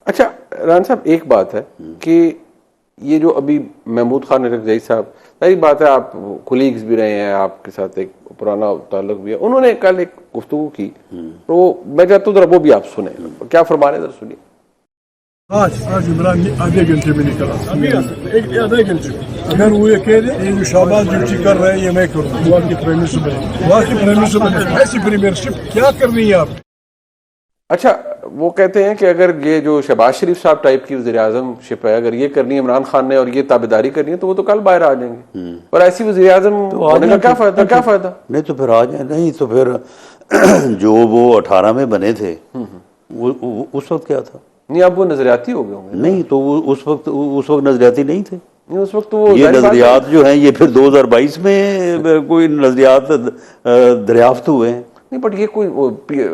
अच्छा रान साहब, एक बात है कि ये जो अभी महमूद खान रज़ाई साहब, सही बात है, आप कुलीग्स भी रहे हैं, आपके साथ एक पुराना ताल्लुक भी है, उन्होंने कल एक गुफ्तगू की, तो मैं चाहता हूँ जरा वो भी आप सुने, क्या फरमा रहे हैं, जरा सुनिए। आज इमरान आधे घंटे में निकला, एक आधे घंटे में। अगर वो ये कह दे ये जो शाबाश ड्यूटी कर रहे हैं ये मैं करूँ, वहाँ की प्रेमिस में ऐसी प्रीमियरशिप क्या करनी है आप? अच्छा, वो कहते हैं कि अगर ये जो शहबाज शरीफ साहब टाइप की वज़ीर आज़म शिप है, अगर ये करनी है इमरान खान ने और ये ताबेदारी करनी है, तो वो तो कल बाहर आ जाएंगे। और ऐसी वज़ीर आज़म होने का क्या फायदा? क्या फायदा? नहीं तो फिर आ जाए, नहीं तो फिर जो वो 18 में बने थे वो उस वक्त क्या था? नहीं, अब वो नजरियाती हो गए होंगे। नहीं तो उस वक्त नजरियाती नहीं थे। नहीं, उस वक्त वो ये नजरियात जो हैं ये फिर 2022 में कोई नजरियात दरियाफ्त हुए हैं। नहीं, बट ये कोई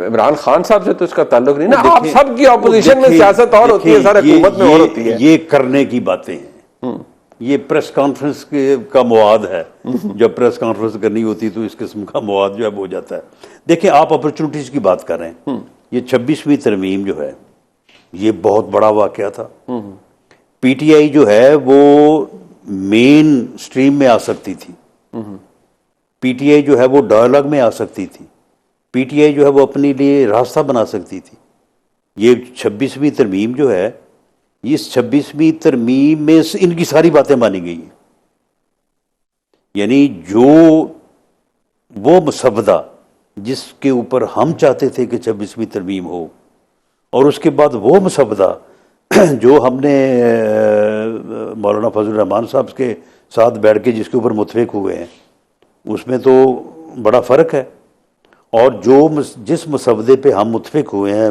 इमरान खान साहब से तो इसका ताल्लुक नहीं ना। आप सबकी ऑपोजिशन में सियासत और होती है, सारे हुकूमत में और होती है। ये करने की बातें हैं, ये प्रेस कॉन्फ्रेंस का मवाद है। जब प्रेस कॉन्फ्रेंस करनी होती है तो इस किस्म का मवाद जो है हो जाता है। देखिए, आप अपॉर्चुनिटीज की बात कर रहे हैं, ये 26वीं तरमीम जो है ये बहुत बड़ा वाकया था। पीटीआई जो है वो मेन स्ट्रीम में आ सकती थी, पीटीआई जो है वो डायलॉग में आ सकती थी, पीटीआई जो है वो अपने लिए रास्ता बना सकती थी। ये 26वीं तरमीम जो है, इस 26वीं तरमीम में इनकी सारी बातें मानी गई हैं। यानी जो वो मसवदा जिसके ऊपर हम चाहते थे कि 26वीं तरमीम हो, और उसके बाद वो मसवदा जो हमने मौलाना फजल रहमान साहब के साथ बैठ के जिसके ऊपर मुतफिक हुए हैं, उसमें तो बड़ा फ़र्क है। और जिस मसवदे पे हम मुतफिक हुए हैं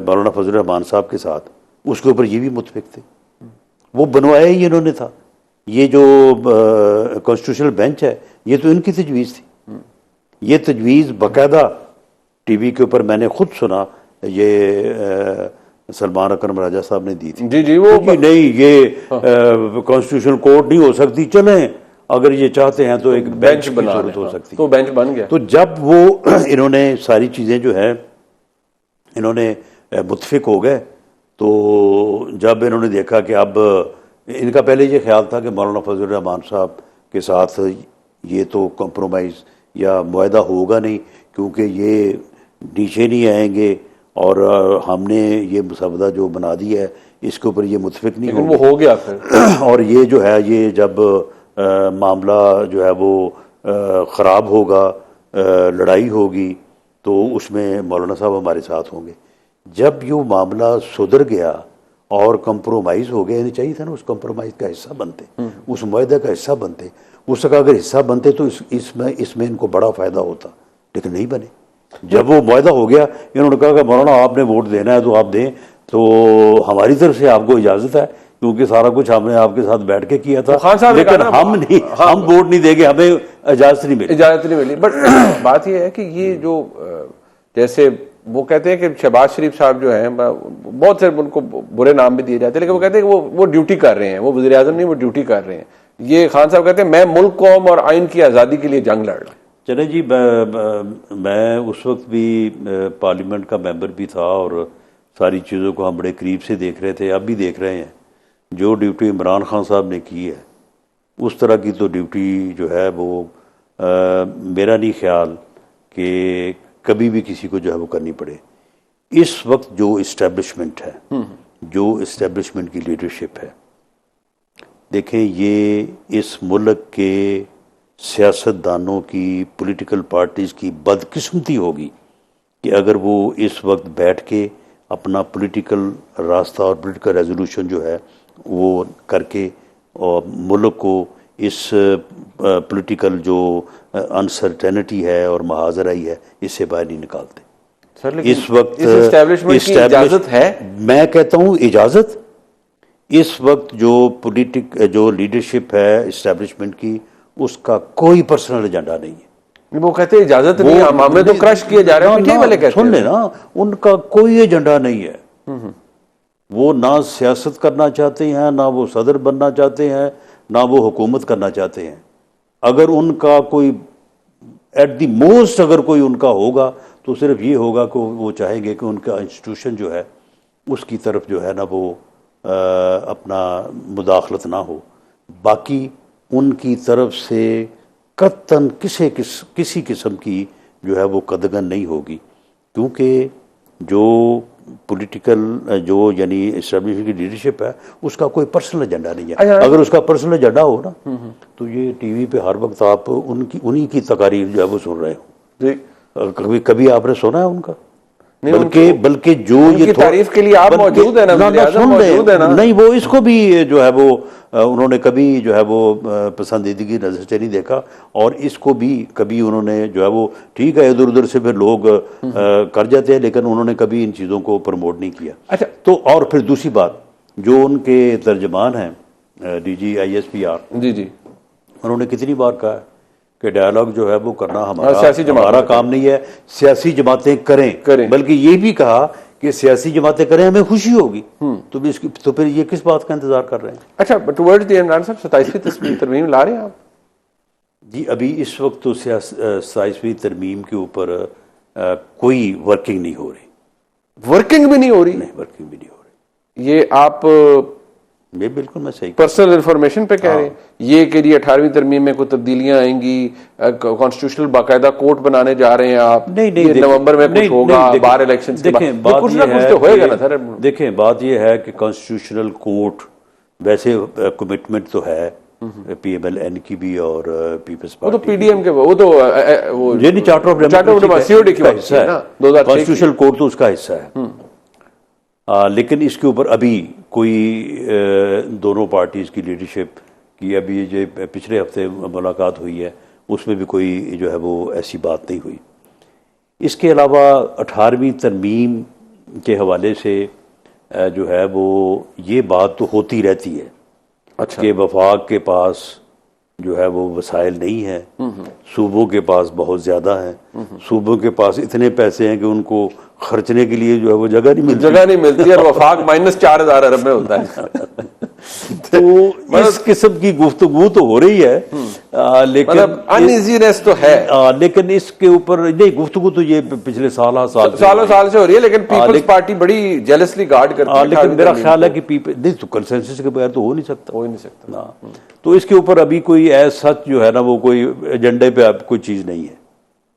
मौलाना फजल रहमान साहब के साथ, उसके ऊपर ये भी मुतफिक थे। वो बनवाया ही इन्होंने था। ये जो कॉन्स्टिट्यूशनल बेंच है ये तो इनकी तजवीज़ थी। ये तजवीज़ बाकायदा टीवी के ऊपर मैंने खुद सुना, ये सलमान अकरम राजा साहब ने दी थी। जी वो नहीं, ये कॉन्स्टिट्यूशनल कोर्ट नहीं हो सकती, चलें अगर ये चाहते हैं तो एक बेंच की जरूरत हो सकती है। तो बेंच बन गया। तो जब वो इन्होंने सारी चीज़ें जो है इन्होंने मुतफिक हो गए, तो जब इन्होंने देखा कि अब इनका पहले ये ख्याल था कि मौलाना फजल रहमान साहब के साथ ये तो कॉम्प्रोमाइज़ या मुआहदा होगा नहीं, क्योंकि ये नीचे नहीं आएंगे और हमने ये मसवदा जो बना दिया है इसके ऊपर ये मुतफिक नहीं वो हो गया फिर। और ये जो है ये जब मामला जो है वो ख़राब होगा, लड़ाई होगी, तो उसमें मौलाना साहब हमारे साथ होंगे। जब ये मामला सुधर गया और कंप्रोमाइज़ हो गया, चाहिए था ना उस कंप्रोमाइज़ का हिस्सा बनते, उस मुआहदे का हिस्सा बनते, उसका अगर हिस्सा बनते तो इसमें इनको बड़ा फ़ायदा होता, लेकिन नहीं बने। जब वो मुआहदा हो गया, इन्होंने कहा कि मौलाना आपने वोट देना है तो आप दें, तो हमारी तरफ से आपको इजाज़त है, क्योंकि सारा कुछ हमने आपके साथ बैठ के किया था, लेकिन हम वोट नहीं देंगे, हमें इजाज़त नहीं मिली। बट बात यह है कि ये जो जैसे वो कहते हैं कि शहबाज शरीफ साहब जो हैं, बहुत से उनको बुरे नाम भी दिए जाते हैं, लेकिन वो कहते हैं कि वो ड्यूटी कर रहे हैं, वो वज़ीर आज़म नहीं, वो ड्यूटी कर रहे हैं। ये खान साहब कहते हैं मैं मुल्क, कौम और आइन की आज़ादी के लिए जंग लड़ रहा हूं। चले जी, मैं उस वक्त भी पार्लियामेंट का मेंबर भी था और सारी चीज़ों को हम बड़े करीब से देख रहे थे, अब भी देख रहे हैं। जो ड्यूटी इमरान खान साहब ने की है उस तरह की तो ड्यूटी जो है वो मेरा नहीं ख्याल कि कभी भी किसी को जो है वो करनी पड़े। इस वक्त जो इस्टेब्लिशमेंट है, जो इस्टेब्लिशमेंट की लीडरशिप है, देखें ये इस मुल्क के सियासतदानों की, पॉलिटिकल पार्टीज़ की बदकिस्मती होगी कि अगर वो इस वक्त बैठ के अपना पॉलिटिकल रास्ता और पॉलिटिकल रेजोल्यूशन जो है वो करके और मुल्क को इस पॉलिटिकल जो अनसर्टेनिटी है और महाजराई है इससे बाहर नहीं निकालते। सर, इस वक्त एस्टैब्लिशमेंट की इजाज़त है, मैं कहता हूँ इजाज़त। इस वक्त जो लीडरशिप है इस्टेब्लिशमेंट की, उसका कोई पर्सनल एजेंडा नहीं है। वो कहते हैं इजाजत नहीं, हमें तो क्रश किए जा रहे हैं, वाले कहते हैं। सुन लेना, उनका कोई एजेंडा नहीं है। वो ना सियासत करना चाहते हैं, ना वो सदर बनना चाहते हैं, ना वो हुकूमत करना चाहते हैं। अगर उनका कोई एट द मोस्ट अगर कोई उनका होगा तो सिर्फ ये होगा कि वो चाहेंगे कि उनका इंस्टीट्यूशन जो है उसकी तरफ जो है ना वो अपना मुदाखलत ना हो। बाकी उनकी तरफ से कतन किसी किस्म की जो है वो कदगन नहीं होगी, क्योंकि जो पॉलिटिकल जो यानी एस्टेब्लिशमेंट की लीडरशिप है उसका कोई पर्सनल एजेंडा नहीं है। अगर उसका पर्सनल एजेंडा हो ना तो ये टीवी पे हर वक्त आप उन्हीं की तकारीर जो है वो सुन रहे हो। कभी कभी आपने सुना है उनका? बल्कि जो ये तारीफ के लिए आप मौजूद है ना, मौजूद है ना, नहीं वो इसको भी जो है वो उन्होंने कभी जो है वो पसंदीदगी नजर से नहीं देखा, और इसको भी कभी उन्होंने जो है वो ठीक है इधर उधर से फिर लोग कर जाते हैं, लेकिन उन्होंने कभी इन चीज़ों को प्रमोट नहीं किया। अच्छा, तो और फिर दूसरी बात, जो उनके तर्जमान हैं DG ISPR, जी, उन्होंने कितनी बार कहा है कि डायलॉग जो है वो करना हमारा काम नहीं है, सियासी जमातें करें। बल्कि ये भी कहा कि सियासी जमातें करें, हमें खुशी होगी। तो फिर ये किस बात का इंतजार कर रहे हैं? अच्छा, टुवर्ड्स द एंड इमरान साहब 27वीं तरमीम ला रहे हैं आप? जी, अभी इस वक्त तो 27वीं तरमीम के ऊपर कोई वर्किंग नहीं हो रही। वर्किंग भी नहीं हो रही? नहीं, वर्किंग भी नहीं हो रही। ये आप ये बिल्कुल मैं सही पर्सनल इंफॉर्मेशन पे कह रहे हैं ये कि 18वीं तरमीम में कोई तब्दीलियां आएंगी, कॉन्स्टिट्यूशनल बाकायदा कोर्ट बनाने जा रहे हैं आप? नहीं, नवंबर में कुछ होगा, बार इलेक्शन के बाद कुछ ना कुछ तो होएगा ना सर। देखें, बात ये है कि कॉन्स्टिट्यूशनल कोर्ट वैसे कमिटमेंट तो है PMLN की भी और पीपल्स पार्टी, वो तो PDM के वो चार्टर ऑफ डेमोक्रेसी की हिस्सा है ना, कॉन्स्टिट्यूशनल कोर्ट तो उसका हिस्सा है। लेकिन इसके ऊपर अभी कोई दोनों पार्टीज की लीडरशिप की अभी जो पिछले हफ्ते मुलाकात हुई है उसमें भी कोई जो है वो ऐसी बात नहीं हुई। इसके अलावा 18वीं तरमीम के हवाले से जो है वो ये बात तो होती रहती है। अच्छा। कि वफाक के पास जो है वो वसाइल नहीं है, सूबों के पास बहुत ज़्यादा है, सूबों के पास इतने पैसे हैं कि उनको खर्चने के लिए जो है वो जगह नहीं मिलती और वफाक -4000 अरब में होता है। तो इस किस्म की गुफ्तगू तो हो रही है, लेकिन अनइजीनेस तो है। लेकिन इसके ऊपर नहीं, गुफ्तगू तो ये पिछले सालों साल से हो रही है, लेकिन पीपल्स पार्टी बड़ी जेलसली गार्ड करती है। लेकिन मेरा ख्याल है कि नहीं, तो कंसेंसस के बगैर तो हो नहीं सकता ना। तो इसके ऊपर अभी कोई सच जो है ना वो कोई एजेंडे पे कोई चीज नहीं है,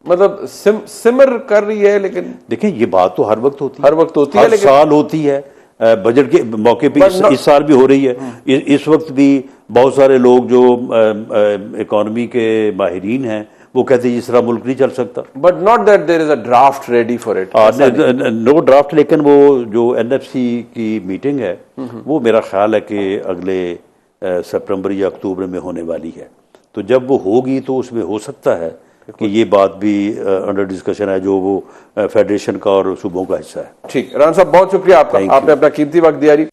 मतलब सिमर कर रही है। लेकिन देखें, ये बात तो हर वक्त होती है, हर लेकिन साल होती है। बजट के मौके पे इस साल भी हो रही है। इस वक्त भी बहुत सारे लोग जो इकोनॉमी के माहिरीन हैं वो कहते हैं इस तरह मुल्क नहीं चल सकता। But not that there is a draft ready for it. No draft, लेकिन वो जो NFC की मीटिंग है वो मेरा ख्याल है कि अगले सितंबर या अक्टूबर में होने वाली है। तो जब वो होगी तो उसमें हो सकता है कि ये बात भी अंडर डिस्कशन है, जो वो फेडरेशन का और सूबों का हिस्सा है। ठीक, राना साहब बहुत शुक्रिया आपका, आपने अपना कीमती वक्त दिया जी।